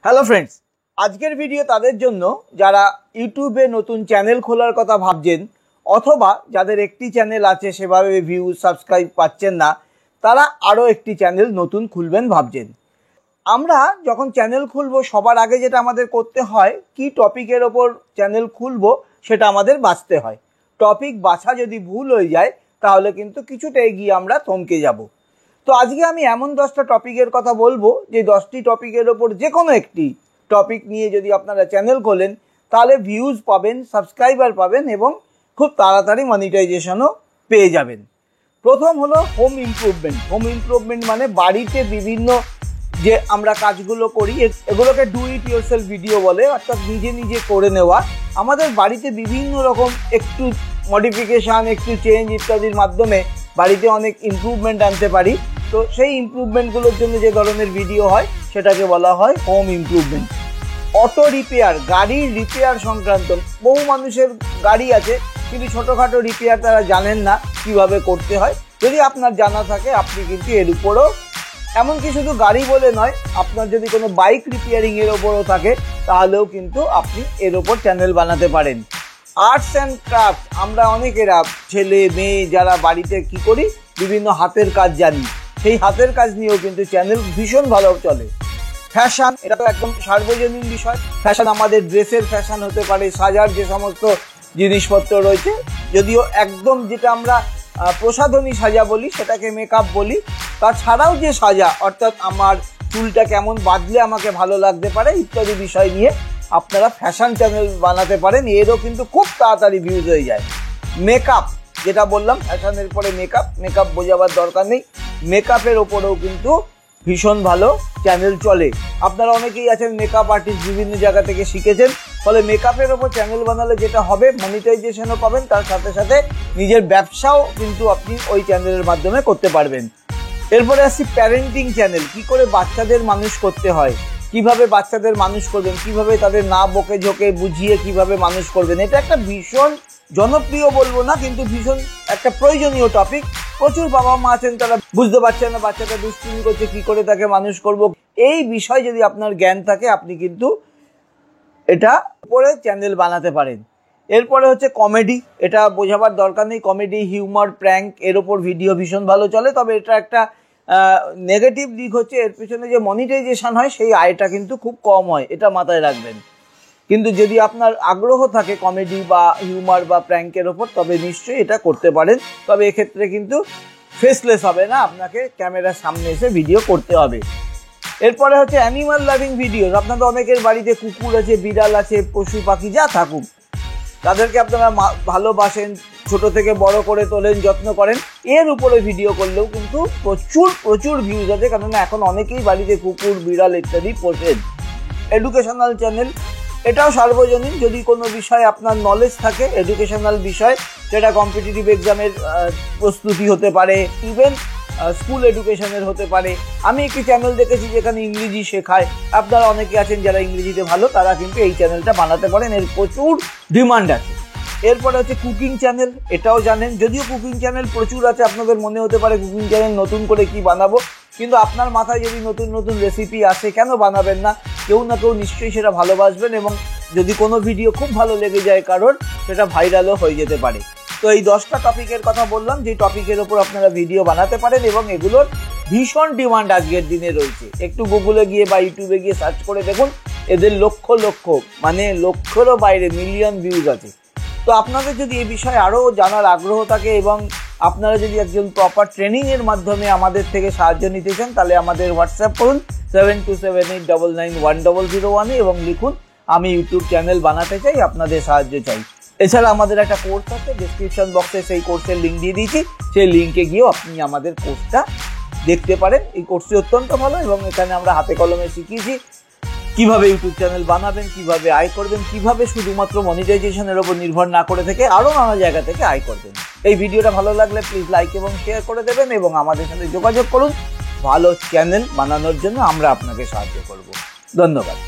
Hello friends, আজকের video তাদের জন্য যারা ইউটিউবে নতুন চ্যানেল খোলার কথা ভাবছেন অথবা যাদের একটি চ্যানেল আছে সেভাবে ভিউজ সাবস্ক্রাইব পাচ্ছেন না, তারা আরও একটি চ্যানেল নতুন খুলবেন ভাবছেন। আমরা যখন চ্যানেল খুলবো সবার আগে যেটা আমাদের করতে হয়, কি টপিকের ওপর চ্যানেল খুলবো সেটা আমাদের বাছতে হয়। টপিক বাছা যদি ভুল হয়ে যায় তাহলে কিন্তু কিছুটা এগিয়ে আমরা থমকে যাব। তো আজকে আমি এমন 10টা টপিকের কথা বলবো যে 10টি টপিকের ওপর যে কোনো একটি টপিক নিয়ে যদি আপনারা চ্যানেল খোলেন তাহলে ভিউজ পাবেন, সাবস্ক্রাইবার পাবেন এবং খুব তাড়াতাড়ি মনিটাইজেশনও পেয়ে যাবেন। প্রথম হলো হোম ইমপ্রুভমেন্ট। হোম ইমপ্রুভমেন্ট মানে বাড়িতে বিভিন্ন যে আমরা কাজগুলো করি এগুলোকে ডু ইট ইয়োরসেলফ ভিডিও বলে, অর্থাৎ নিজে নিজে করে নেওয়া। আমাদের বাড়িতে বিভিন্ন রকম একটু মডিফিকেশান, একটু চেঞ্জ ইত্যাদির মাধ্যমে বাড়িতে অনেক ইমপ্রুভমেন্ট আনতে পারি। তো সেই ইমপ্রুভমেন্টগুলোর জন্য যে ধরনের ভিডিও হয় সেটাকে বলা হয় হোম ইমপ্রুভমেন্ট। অটো রিপেয়ার, গাড়ির রিপেয়ার সংক্রান্ত, বহু মানুষের গাড়ি আছে কিন্তু ছোটোখাটো রিপেয়ার তারা জানেন না কিভাবে করতে হয়। যদি আপনার জানা থাকে আপনি কিন্তু এর উপরও, এমনকি শুধু গাড়ি বলে নয়, আপনার যদি কোনো বাইক রিপেয়ারিংয়ের ওপরও থাকে তাহলেও কিন্তু আপনি এর ওপর চ্যানেল বানাতে পারেন। আর্টস অ্যান্ড ক্রাফট, আমরা অনেকেরা ছেলে মেয়ে যারা বাড়িতে কি করি বিভিন্ন হাতের কাজ জানি, সেই হাতের কাজ নিয়েও কিন্তু চ্যানেল ভীষণ ভালো চলে। ফ্যাশন, এটা তো একদম সার্বজনীন বিষয়। ফ্যাশন আমাদের ড্রেসের ফ্যাশন হতে পারে, সাজার যে সমস্ত জিনিসপত্র রয়েছে, যদিও একদম যেটা আমরা প্রসাধনী সাজা বলি সেটাকে মেকআপ বলি, তাছাড়াও যে সাজা অর্থাৎ আমার চুলটা কেমন বাঁধলে আমাকে ভালো লাগতে পারে ইত্যাদি বিষয় নিয়ে আপনারা ফ্যাশন চ্যানেল বানাতে পারেন, এরও কিন্তু খুব তাড়াতাড়ি ভিউজ হয়ে যায়। মেকআপ, যেটা বললাম ফ্যাশনের পরে মেকআপ বোঝাবার দরকার নেই, মেকআপের ওপরেও কিন্তু ভীষণ ভালো চ্যানেল চলে। আপনারা অনেকেই আছেন মেকআপ আর্টিস্ট, বিভিন্ন জায়গা থেকে শিখেছেন, ফলে মেকআপের ওপর চ্যানেল বানালে যেটা হবে মনিটাইজেশনও পাবেন, তার সাথে সাথে নিজের ব্যবসাও কিন্তু আপনি ওই চ্যানেলের মাধ্যমে করতে পারবেন। এরপরে আসছি প্যারেন্টিং চ্যানেল। কি করে বাচ্চাদের মানুষ করতে হয়, কিভাবে বাচ্চাদের মানুষ করবেন, কিভাবে তাদের না বকে ঝোঁকে বুঝিয়ে কিভাবে মানুষ করবেন। এটা একটা ভীষণ জনপ্রিয় বলবো না, কিন্তু ভীষণ একটা প্রয়োজনীয় টপিক। প্রচুর বাবা মা আছেন তারা বুঝতে পারছেন না বাচ্চাটা দুষ্টুমি করছে, কি করে তাকে মানুষ করব। এই বিষয় যদি আপনার জ্ঞান থাকে আপনি কিন্তু এটা উপরে চ্যানেল বানাতে পারেন। এরপরে হচ্ছে কমেডি, এটা বোঝাবার দরকার নেই, কমেডি, হিউমার, প্র্যাঙ্ক এর ওপর ভিডিও ভীষণ ভালো চলে। তবে এটা একটা নেগেটিভ দিক হচ্ছে এর পিছনে যে মনিটাইজেশন হয় সেই আয়টা কিন্তু খুব কম হয়, এটা মাথায় রাখবেন। কিন্তু যদি আপনার আগ্রহ থাকে কমেডি বা হিউমার বা প্র্যাঙ্কের ওপর তবে নিশ্চয়ই এটা করতে পারেন। তবে এক্ষেত্রে কিন্তু ফেসলেস হবে না, আপনাকে ক্যামেরার সামনে এসে ভিডিও করতে হবে। এরপরে হচ্ছে অ্যানিমাল লাভিং ভিডিও। আপনাদের অনেকের বাড়িতে কুকুর আছে, বিড়াল আছে, পশু পাখি যা থাকুক, তাদেরকে আপনারা ভালোবাসেন, ছোট থেকে বড় করে তোলেন, যত্ন করেন, এর উপরে ভিডিও করলেও কিন্তু প্রচুর ভিউজ আছে, কেননা এখন অনেকেই বাড়িতে কুকুর বিড়াল ইত্যাদি পোষেন। এডুকেশনাল চ্যানেল, এটাও সার্বজনীন। যদি কোনো বিষয়ে আপনার নলেজ থাকে এডুকেশনাল বিষয়, সেটা কম্পিটিটিভ এক্সামের প্রস্তুতি হতে পারে, ইভেন স্কুল এডুকেশনের হতে পারে। আমি একটি চ্যানেল দেখেছি যেখানে ইংরেজি শেখায়, আপনারা অনেকে আছেন যারা ইংরেজিতে ভালো, তারা কিন্তু এই চ্যানেলটা বানাতে পারেন, এর প্রচুর ডিমান্ড আছে। এরপরে হচ্ছে কুকিং চ্যানেল, এটাও জানেন, যদিও কুকিং চ্যানেল প্রচুর আছে, আপনাদের মনে হতে পারে কুকিং চ্যানেল নতুন করে কি বানাবো, কিন্তু আপনার মাথায় যদি নতুন নতুন রেসিপি আসে কেন বানাবেন না, কেউ না কেউ নিশ্চয়ই সেটা ভালোবাসবেন এবং যদি কোনো ভিডিও খুব ভালো লেগে যায় কারোর, সেটা ভাইরালও হয়ে যেতে পারে। তো এই 10টা টপিকের কথা বললাম যে টপিকের ওপর আপনারা ভিডিও বানাতে পারেন এবং এগুলোর ভীষণ ডিমান্ড আজকের দিনে রয়েছে। একটু গুগলে গিয়ে বা ইউটিউবে গিয়ে সার্চ করে দেখুন, এদের লক্ষ মানে লক্ষেরও বাইরে মিলিয়ন ভিউজ আছে। তো আপনাদের যদি এই বিষয়ে আরও জানার আগ্রহ থাকে এবং আপনারা যদি একজন প্রপার ট্রেনিংয়ের মাধ্যমে আমাদের থেকে সাহায্য নিতে চান তাহলে আমাদের হোয়াটসঅ্যাপ করুন 7278991001 এবং লিখুন আমি ইউটিউব চ্যানেল বানাতে চাই, আপনাদের সাহায্য চাই। এছাড়া আমাদের একটা কোর্স আছে, ডেসক্রিপশন বক্সে সেই কোর্সের লিঙ্ক দিয়ে দিয়েছি, সেই লিঙ্কে গিয়েও আপনি আমাদের কোর্সটা দেখতে পারেন। এই কোর্সটি অত্যন্ত ভালো এবং এখানে আমরা হাতে কলমে শিখিয়েছি কিভাবে ইউটিউব চ্যানেল বানাবেন, কিভাবে আয় করবেন, কিভাবে শুধুমাত্র মনিটাইজেশনের ওপর নির্ভর না করে থেকে আরও নানা জায়গা থেকে আয় করবেন। এই ভিডিওটা ভালো লাগলে প্লিজ লাইক এবং শেয়ার করে দেবেন এবং আমাদের সাথে যোগাযোগ করুন। ভালো চ্যানেল বানানোর জন্য আমরা আপনাকে সাহায্য করব। ধন্যবাদ।